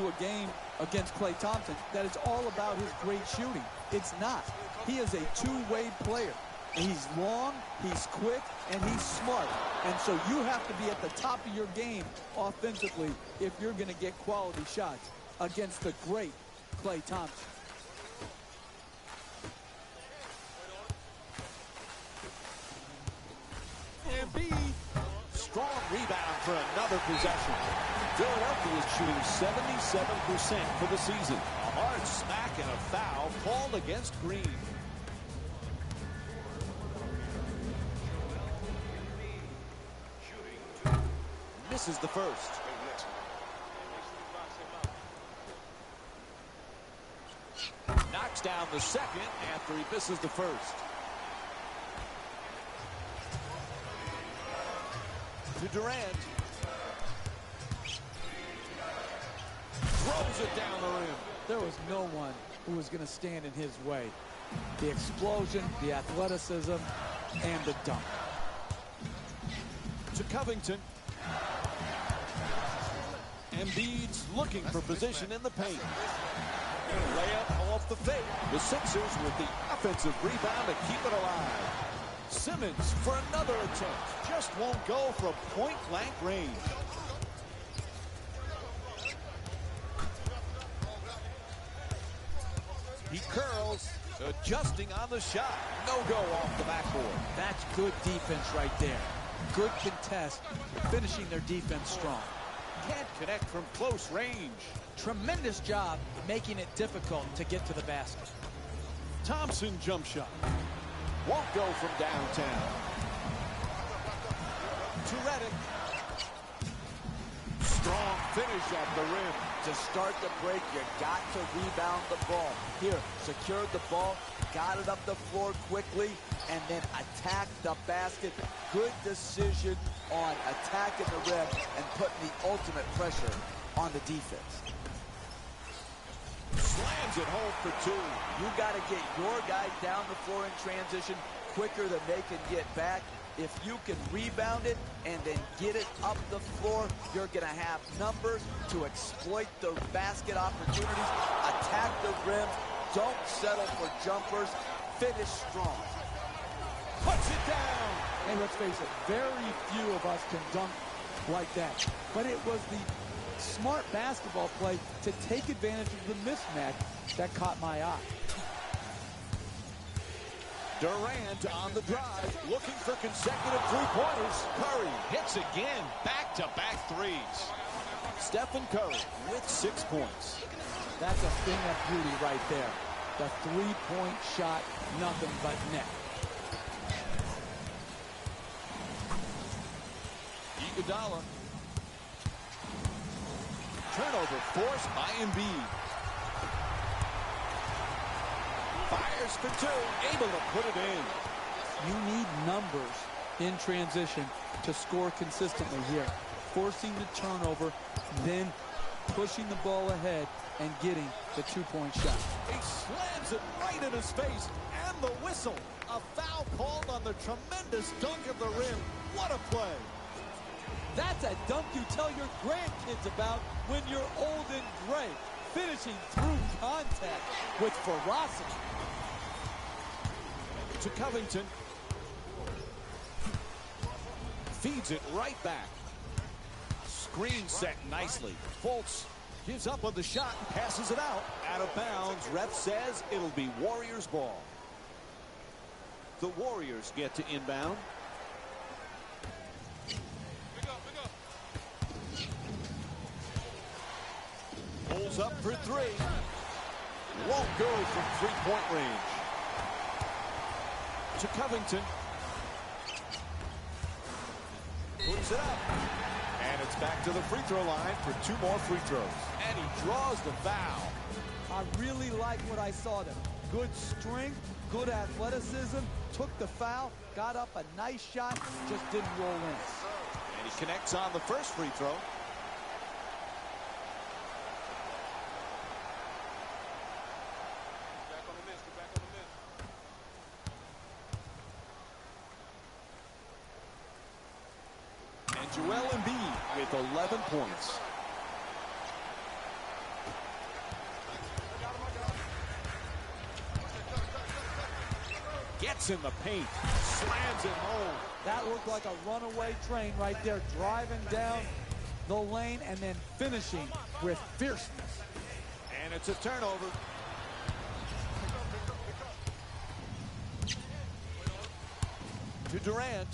into a game against Klay Thompson that it's all about his great shooting. It's not. He is a two-way player. He's long, he's quick, and he's smart. And so you have to be at the top of your game offensively if you're going to get quality shots against the great Klay Thompson. Embiid. Strong rebound for another possession. Philadelphia is shooting 77% for the season. A hard smack and a foul called against Green. Misses the first. Knocks down the second after he misses the first. To Durant. Throws it down the rim. There was no one who was going to stand in his way. The explosion, the athleticism, and the dunk. To Covington. Embiid's looking for position in the paint. Layup off the fake. The Sixers with the offensive rebound to keep it alive. Simmons for another attempt. Just won't go from point-blank range. He curls, adjusting on the shot. No go off the backboard. That's good defense right there. Good contest, finishing their defense strong. Can't connect from close range. Tremendous job making it difficult to get to the basket. Thompson jump shot. Won't go from downtown. To Redick. Strong finish at the rim. To start the break, you got to rebound the ball. Here, secured the ball, got it up the floor quickly, and then attack the basket. Good decision on attacking the rim and putting the ultimate pressure on the defense. Slams it home for two. You got to get your guy down the floor in transition quicker than they can get back. If you can rebound it and then get it up the floor, you're going to have numbers to exploit the basket opportunities, attack the rim, don't settle for jumpers, finish strong. Puts it down. And let's face it, very few of us can dunk like that. But it was the smart basketball play to take advantage of the mismatch that caught my eye. Durant on the drive, looking for consecutive three-pointers. Curry hits again, back-to-back threes. Stephen Curry with 6 points. That's a thing of beauty right there. The three-point shot, nothing but net. Iguodala. Turnover forced by Embiid. Fires for two, able to put it in. You need numbers in transition to score consistently here. Forcing the turnover, then pushing the ball ahead and getting the two-point shot. He slams it right in his face, and the whistle. A foul called on the tremendous dunk at the rim. What a play. That's a dunk you tell your grandkids about when you're old and gray. Finishing through contact with ferocity. To Covington. Feeds it right back. Screen set nicely. Fultz gives up on the shot and passes it out. Out of bounds. Ref says it'll be Warriors ball. The Warriors get to inbound. Pulls up for three. Won't go from three-point range. To Covington. Puts it up. And it's back to the free throw line for two more free throws. And he draws the foul. I really like what I saw there. Good strength, good athleticism, took the foul, got up a nice shot, just didn't roll in. And he connects on the first free throw. And Joel Embiid with 11 points. Gets in the paint. Slams it home. That looked like a runaway train right there, driving down the lane and then finishing with fierceness. And it's a turnover. To Durant.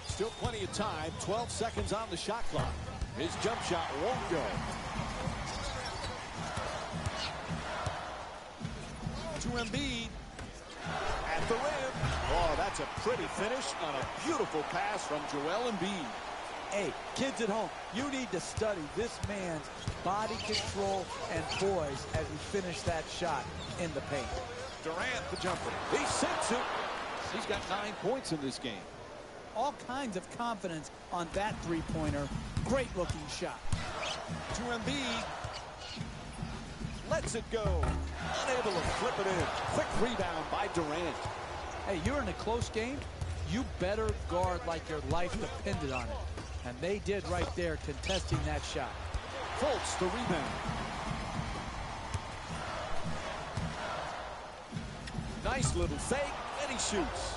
Still plenty of time. 12 seconds on the shot clock. His jump shot won't go. To Embiid. At the rim. Oh, that's a pretty finish on a beautiful pass from Joel Embiid. Hey, kids at home, you need to study this man's body control and poise as he finished that shot in the paint. Durant, the jumper. He sinks it. He's got 9 points in this game. All kinds of confidence on that three-pointer. Great-looking shot. To Embiid. Lets it go. Unable to flip it in. Quick rebound by Durant. Hey, you're in a close game. You better guard like your life depended on it. And they did right there, contesting that shot. Fultz, the rebound. Nice little fake, and he shoots.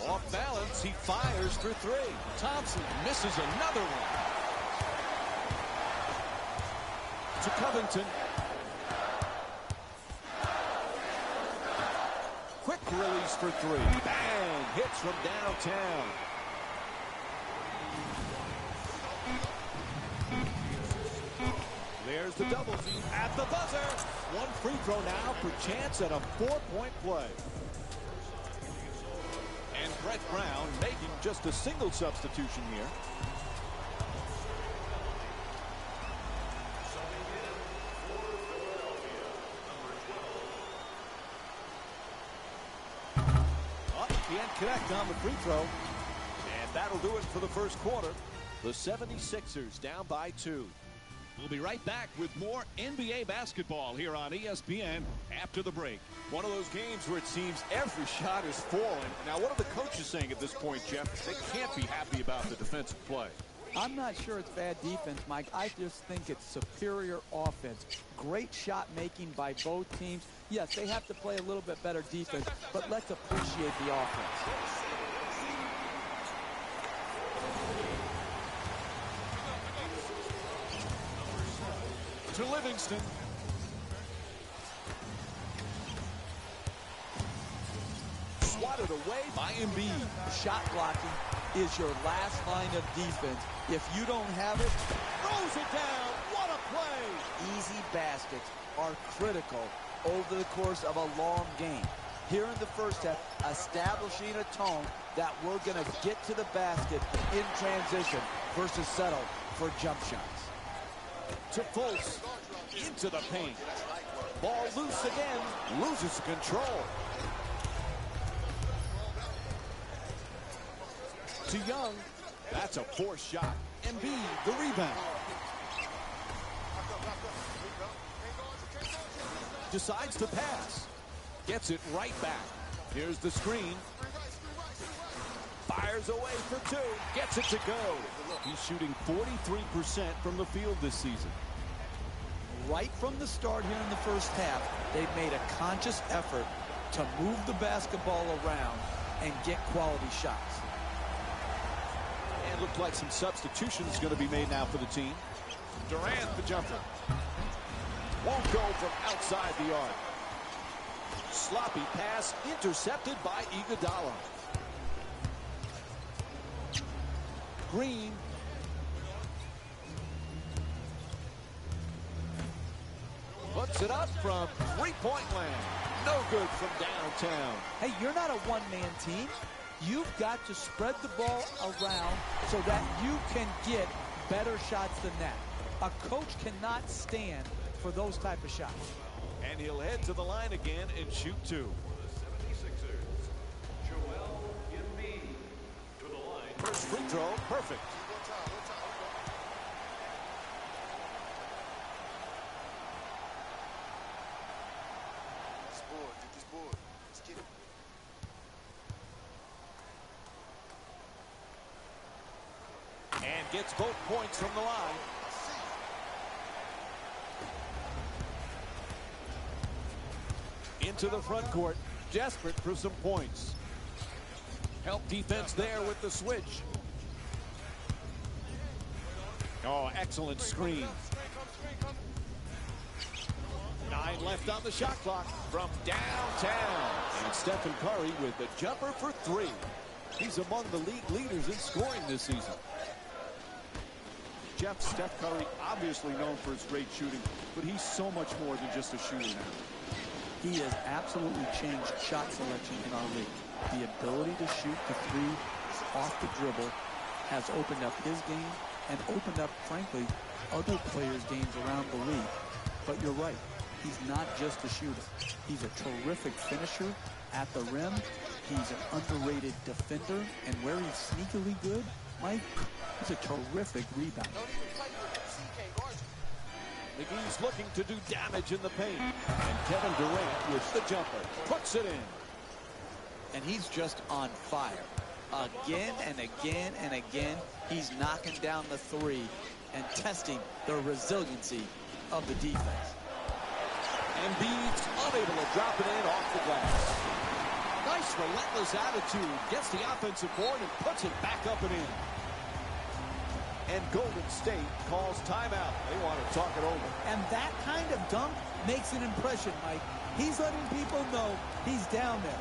Off balance, he fires for three. Thompson misses another one. To Covington. Quick release for three. Bang! Hits from downtown. There's the double team at the buzzer. One free throw now for chance at a 4-point play. And Brett Brown making just a single substitution here. Can't connect on the free throw. And that'll do it for the first quarter. The 76ers down by 2. We'll be right back with more NBA basketball here on ESPN after the break. One of those games where it seems every shot is falling. Now, what are the coaches saying at this point, Jeff? They can't be happy about the defensive play. I'm not sure it's bad defense, Mike. I just think it's superior offense. Great shot making by both teams. Yes, they have to play a little bit better defense, but let's appreciate the offense. To Livingston. Swatted away by Embiid. Shot blocking is your last line of defense. If you don't have it, throws it down. What a play. Easy baskets are critical over the course of a long game. Here in the first half, establishing a tone that we're going to get to the basket in transition versus settle for jump shots. To Fultz. Into the paint. Ball loose again. Loses control. To Young. That's a forced shot. Embiid, the rebound. Decides to pass. Gets it right back. Here's the screen. Fires away for two. Gets it to go. He's shooting 43% from the field this season. Right from the start here in the first half, they've made a conscious effort to move the basketball around and get quality shots. And looked like some substitutions going to be made now for the team. Durant, the jumper. Won't go from outside the arc. Sloppy pass intercepted by Iguodala. Green. Puts it up from three-point land. No good from downtown. Hey, you're not a one-man team. You've got to spread the ball around so that you can get better shots than that. A coach cannot stand for those type of shots. And he'll head to the line again and shoot two. First free throw, perfect. Gets both points from the line. Into the front court. Desperate for some points. Help defense there with the switch. Oh, excellent screen. 9 left on the shot clock from downtown. And Stephen Curry with the jumper for 3. He's among the league leaders in scoring this season. Jeff, Steph Curry, obviously known for his great shooting, but he's so much more than just a shooter now. He has absolutely changed shot selection in our league. The ability to shoot the 3 off the dribble has opened up his game and opened up, frankly, other players' games around the league. But you're right. He's not just a shooter. He's a terrific finisher at the rim. He's an underrated defender. And where he's sneakily good, Mike, he's a terrific rebounder. McGee's looking to do damage in the paint. And Kevin Durant with the jumper. Puts it in. And he's just on fire. Again and again and again, he's knocking down the 3 and testing the resiliency of the defense. Embiid's unable to drop it in off the glass. Nice relentless attitude. Gets the offensive board and puts it back up and in. And Golden State calls timeout. They want to talk it over. And that kind of dunk makes an impression, Mike. He's letting people know he's down there.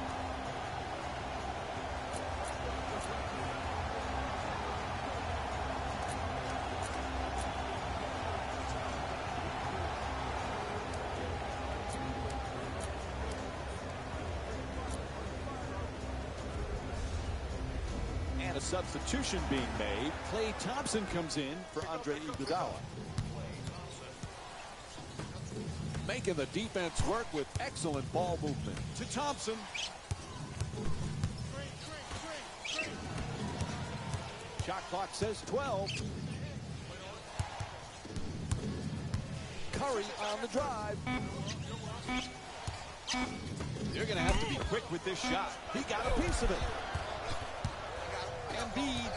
And a substitution being made. Klay Thompson comes in for Andre Iguodala. Making the defense work with excellent ball movement. To Thompson. Shot clock says 12. Curry on the drive. You're going to have to be quick with this shot. He got a piece of it. Embiid.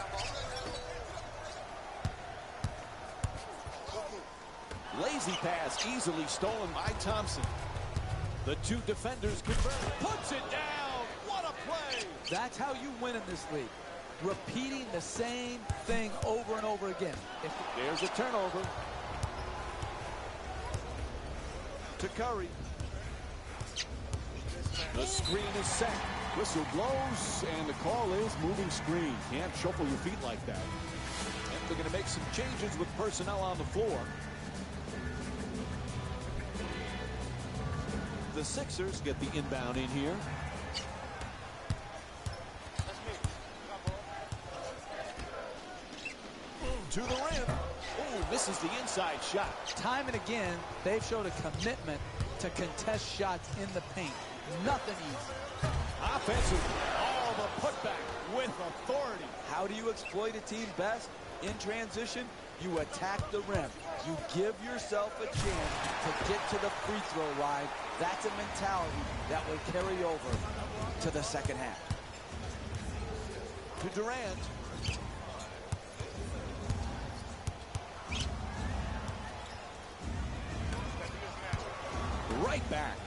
Lazy pass easily stolen by Thompson. The 2 defenders convert. Puts it down. What a play. That's how you win in this league. Repeating the same thing over and over again. There's a turnover. To Curry. The screen is set. Whistle blows, and the call is moving screen. Can't shuffle your feet like that. And they're going to make some changes with personnel on the floor. The Sixers get the inbound in here. To the rim. Oh, misses the inside shot. Time and again, they've showed a commitment to contest shots in the paint. Nothing easy. Offensive. Oh, the putback with authority. How do you exploit a team best? In transition, you attack the rim. You give yourself a chance to get to the free throw line. That's a mentality that will carry over to the second half. To Durant. Right back.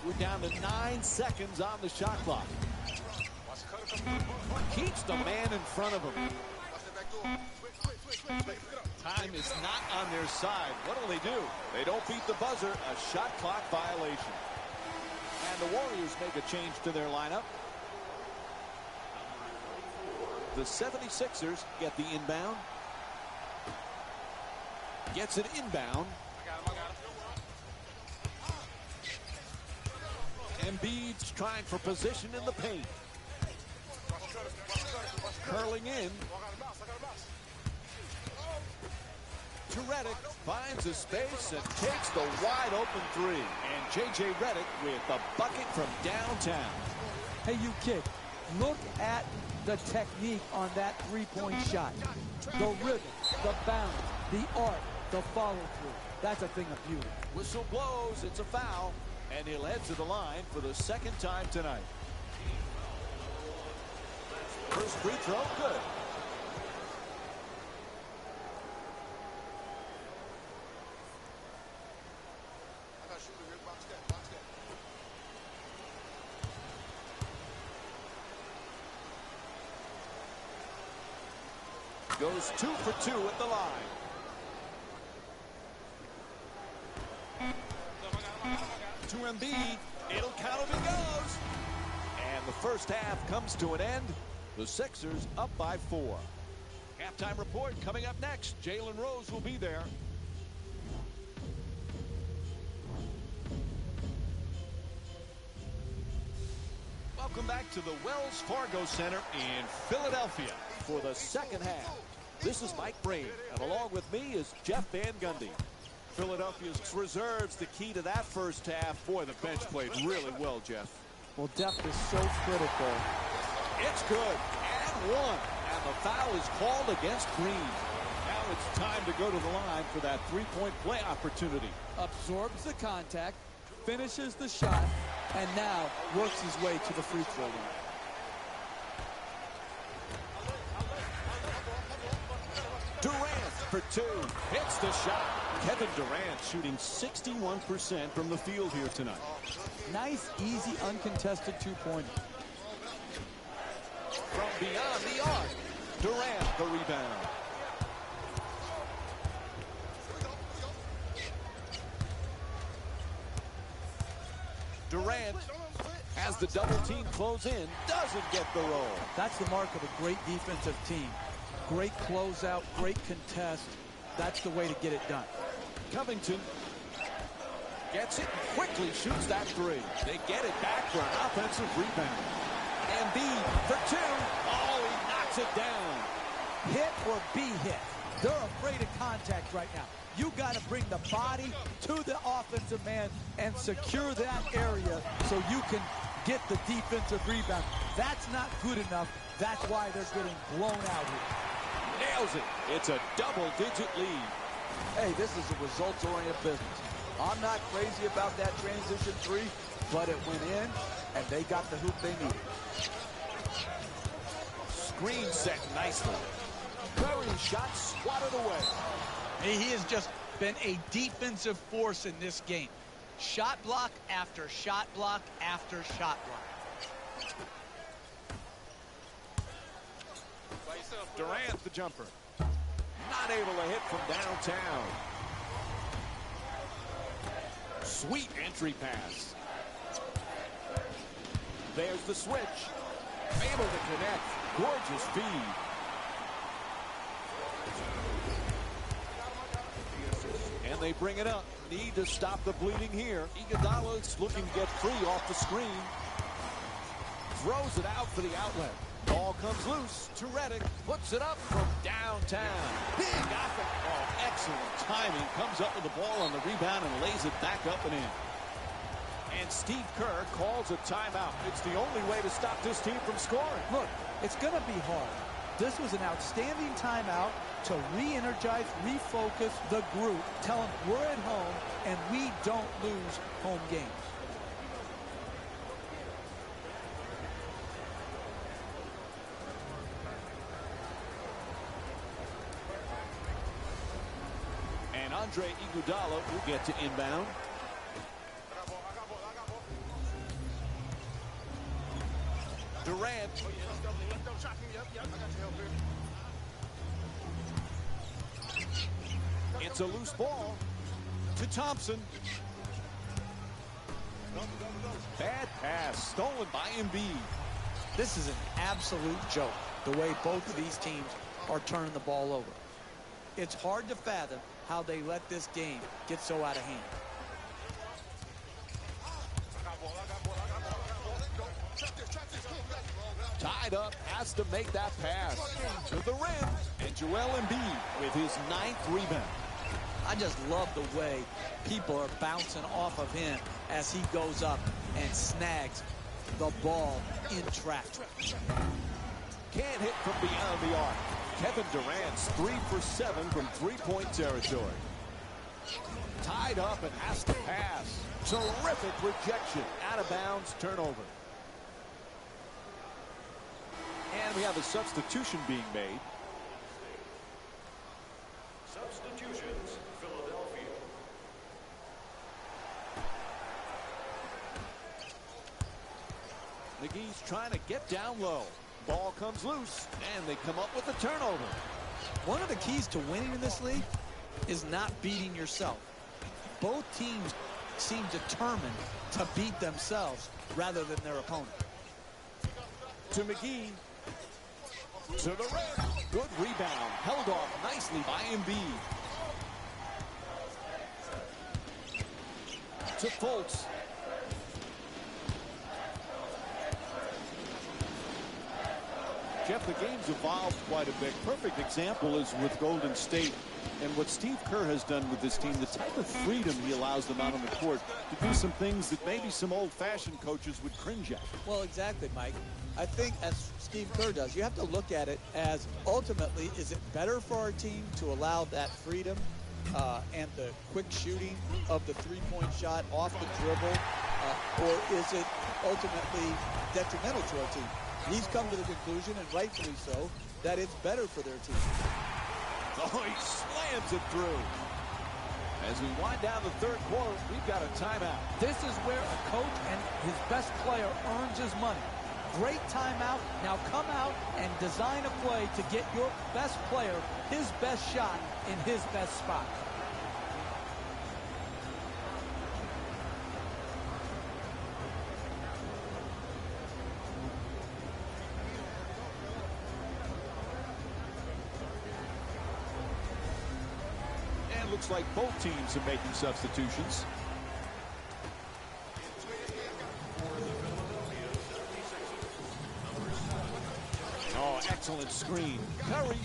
We're down to 9 seconds on the shot clock. Keeps the man in front of him. Time is not on their side. What do? They don't beat the buzzer. A shot clock violation. And the Warriors make a change to their lineup. The 76ers get the inbound. Gets it inbound. Embiid's trying for position in the paint. Curling in. To Redick, finds a space and takes the wide open 3. And J.J. Redick with the bucket from downtown. Hey, you kid, look at the technique on that three-point shot. The rhythm, the bounce, the art, the follow-through. That's a thing of beauty. Whistle blows, it's a foul, and he'll head to the line for the second time tonight. First free throw, good. Goes 2 for 2 at the line. To Embiid. It'll count if he goes. And the first half comes to an end. The Sixers up by 4. Halftime report coming up next. Jalen Rose will be there. Welcome back to the Wells Fargo Center in Philadelphia for the second half. This is Mike Breen, and along with me is Jeff Van Gundy. Philadelphia's reserves the key to that first half. Boy, the bench played really well, Jeff. Well, depth is so critical. It's good. And one. And the foul is called against Green. Now it's time to go to the line for that three-point play opportunity. Absorbs the contact, finishes the shot, and now works his way to the free throw line. Durant for 2. Hits the shot. Kevin Durant shooting 61% from the field here tonight. Nice, easy, uncontested two-pointer. From beyond the arc. Durant the rebound. Durant has the double team close in. Doesn't get the roll. That's the mark of a great defensive team. Great closeout, great contest. That's the way to get it done. Covington gets it and quickly shoots that 3. They get it back for an offensive rebound. Embiid for 2. Oh, he knocks it down. Hit or be hit. They're afraid of contact right now. You got to bring the body to the offensive man and secure that area so you can get the defensive rebound. That's not good enough. That's why they're getting blown out here. Nails it. It's a double-digit lead. Hey, this is a results-oriented business. I'm not crazy about that transition 3, but it went in, and they got the hoop they needed. Screen set nicely. Curry's shot swatted away. He has just been a defensive force in this game. Shot block after shot block after shot block. Durant the jumper. Not able to hit from downtown. Sweet entry pass. There's the switch. Able to connect. Gorgeous feed. And they bring it up. Need to stop the bleeding here. Iguodala's looking to get free off the screen. Throws it out for the outlet. Ball comes loose to Redick. Puts it up from downtown. Big effort. Oh, excellent timing. Comes up with the ball on the rebound and lays it back up and in. And Steve Kerr calls a timeout. It's the only way to stop this team from scoring. Look, it's going to be hard. This was an outstanding timeout to re-energize, refocus the group. Tell them we're at home and we don't lose home games. And Andre Iguodala will get to inbound. Durant. It's a loose ball to Thompson. Bad pass stolen by Embiid. This is an absolute joke, the way both of these teams are turning the ball over. It's hard to fathom how they let this game get so out of hand. Tied up, has to make that pass to the rim. And Joel Embiid with his 9th rebound. I just love the way people are bouncing off of him as he goes up and snags the ball in traffic. Can't hit from beyond the arc. Kevin Durant's 3 for 7 from three-point territory. Tied up and has to pass. Terrific rejection. Out of bounds, turnover. And we have a substitution being made. Substitutions, Philadelphia. McGee's trying to get down low. Ball comes loose, and they come up with a turnover. One of the keys to winning in this league is not beating yourself. Both teams seem determined to beat themselves rather than their opponent. To McGee. To the rim. Good rebound. Held off nicely by Embiid. To Fultz. Jeff, the game's evolved quite a bit. Perfect example is with Golden State and what Steve Kerr has done with this team, the type of freedom he allows them out on the court to do some things that maybe some old-fashioned coaches would cringe at. Well, exactly, Mike. I think, as Steve Kerr does, you have to look at it as ultimately, is it better for our team to allow that freedom and the quick shooting of the three-point shot off the dribble, or is it ultimately detrimental to our team? He's come to the conclusion, and rightfully so, that it's better for their team. Oh, he slams it through. As we wind down the third quarter, we've got a timeout. This is where a coach and his best player earns his money. Great timeout. Now come out and design a play to get your best player his best shot in his best spot. And looks like both teams are making substitutions. Oh, excellent screen. Curry.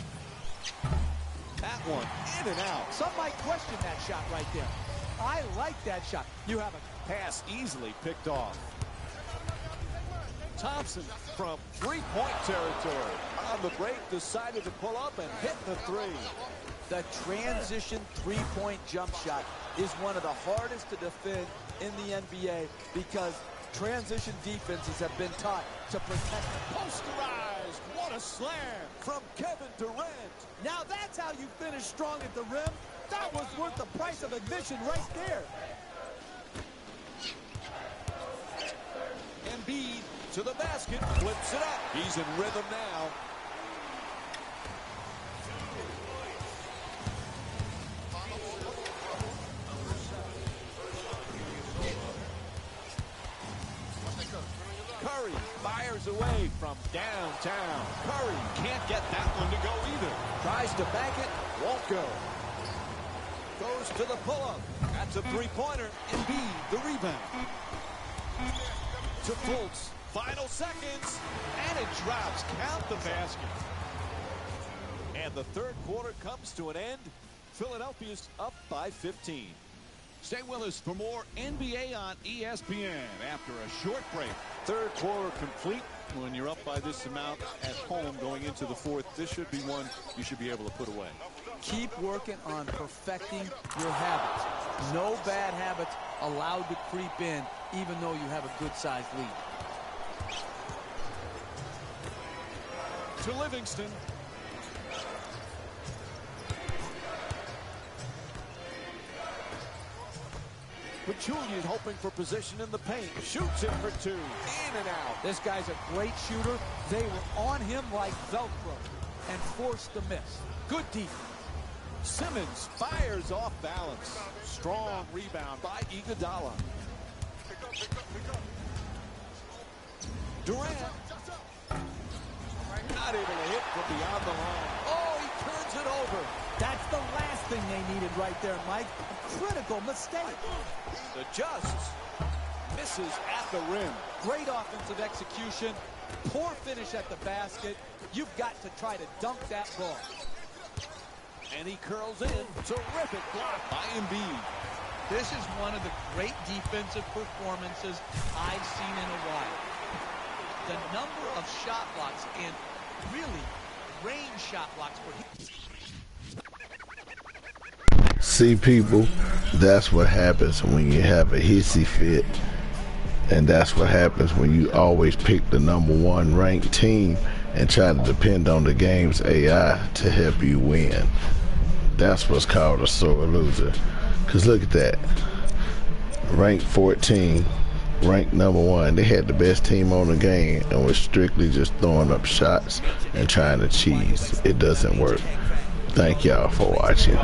That one in and out. Some might question that shot right there. I like that shot. You have a Pass easily picked off. Thompson from three-point territory. On the break, decided to pull up and hit the three. The transition three-point jump shot is one of the hardest to defend in the NBA because transition defenses have been taught to protect. Posterized. What a slam from Kevin Durant. Now that's how you finish strong at the rim. That was worth the price of admission right there. Embiid to the basket, flips it up. He's in rhythm now. Curry fires away from downtown. Curry can't get that one to go either. Tries to bank it, won't go. Goes to the pull-up. That's a three-pointer. Embiid, the rebound. To Fultz. Final seconds. And it drops. Count the basket. And the third quarter comes to an end. Philadelphia's up by 15. Stay with us for more NBA on ESPN after a short break. Third quarter complete. When you're up by this amount at home going into the fourth, this should be one you should be able to put away. Keep working on perfecting your habits. No bad habits allowed to creep in, even though you have a good-sized lead. To Livingston. Pachulia's hoping for position in the paint. Shoots it for two. In and out. This guy's a great shooter. They were on him like Velcro and forced the miss. Good defense. Simmons fires off balance. Strong rebound by Iguodala. Durant. Not able to hit from beyond the line. Oh, he turns it over. That's the last thing they needed right there, Mike. A critical mistake. Adjusts. Misses at the rim. Great offensive execution. Poor finish at the basket. You've got to try to dunk that ball. And he curls in. Terrific block by Embiid. This is one of the great defensive performances I've seen in a while. The number of shot blocks and really range shot blocks where he... See, people, that's what happens when you have a hissy fit. And that's what happens when you always pick the #1 ranked team and try to depend on the game's AI to help you win. That's what's called a sore loser. Because look at that. Ranked 14, ranked #1. They had the best team on the game and was strictly just throwing up shots and trying to cheese. It doesn't work. Thank y'all for watching.